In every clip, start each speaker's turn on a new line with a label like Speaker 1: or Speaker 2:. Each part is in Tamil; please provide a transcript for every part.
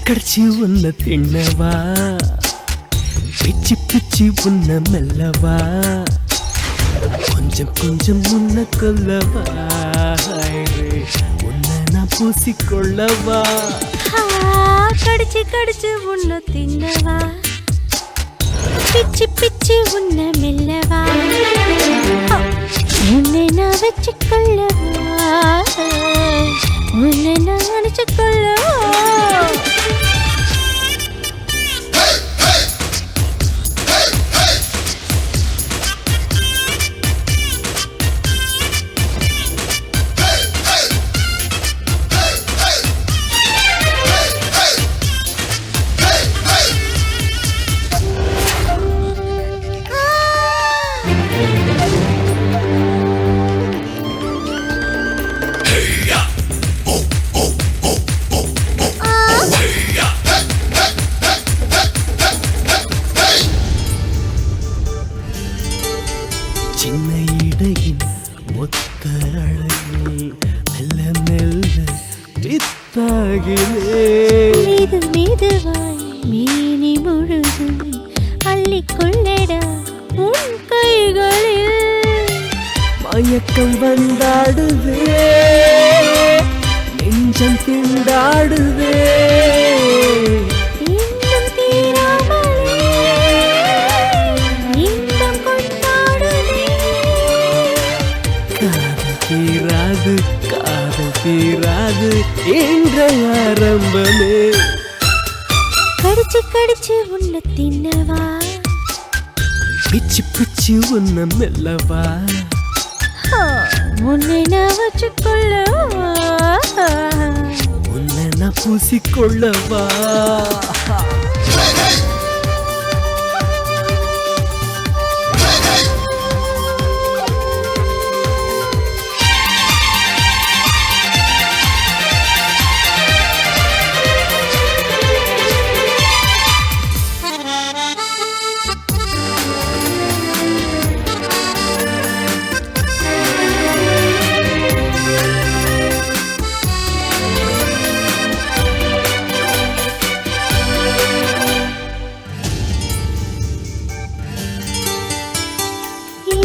Speaker 1: கடிச்சு உன்ன தின்னவா, பிச்சு பிச்சு உன்ன மெல்லவா, கொஞ்சம் கொஞ்சம் உன்ன கொல்லவா, உன்னை நான் பூசிக்கொள்ளவா.
Speaker 2: கடிச்சு கடிச்சு உன்ன தின்னவா, பிச்சு பிச்சு உன்ன மெல்லவா, உன்னை நான் வச்சுக்கொள்ளவா, உன்னை நான் நினைச்சுக்கொள்ளவா.
Speaker 1: சின்ன இடையின் மொத்த அழகில் மெல்ல மெல்ல பித்தாகிலே,
Speaker 2: மீது மீதுவாய் மீனி முழுதும் அள்ளிக்கொள்ளடா உன் கைகளில்.
Speaker 1: மயக்கம் வந்தாடுதே, நெஞ்சம் திண்டாடுதே,
Speaker 2: இன்னும் தீராமலே இன்பம் கொண்டாடுதே.
Speaker 1: காதல் தீராது காதல் தீராது என்ற ஆரம்பமே.
Speaker 2: கடிச்சு கடிச்சு உன்னை தின்னவா,
Speaker 1: பிச்சு பிச்சு உன்ன மெல்லவா,
Speaker 2: உன்னை நான் வச்சுக்கொள்ளவா,
Speaker 1: உன்னை நான் பூசிக்கொள்ளவா.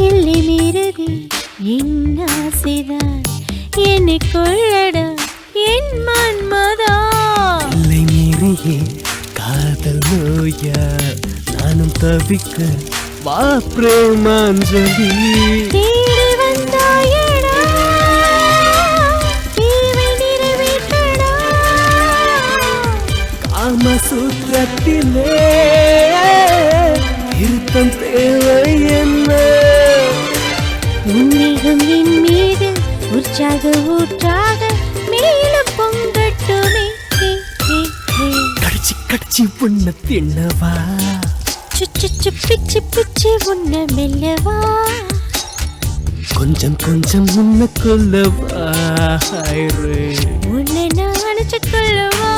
Speaker 2: எல்லை மீறதி என் ஆசைதான், என்னை கொள்ளடா என் மன்மதா.
Speaker 1: இல்லை மீறியே காதல் நோயா நானும் தவிக்க வா பிரேமாஞ்சலி.
Speaker 2: தேடி வந்தாயடா தேவை நிறைவேற்றடா,
Speaker 1: காமசூத்திரத்திலே திருத்தம் தேவை என்ன?
Speaker 2: உன்னிகம் என் மீது உற்சாக ஊற்றாக மேலும் பொங்கட்டுமே.
Speaker 1: கடிச்சு கடிச்சு உன்ன தின்னவா,
Speaker 2: சுச்சு பிச்சு பிச்சு உன்ன மெல்லவா,
Speaker 1: கொஞ்சம் கொஞ்சம் உன்ன கொல்லவா,
Speaker 2: உன்னை நான் நினைச்சுக்கொள்ளவா.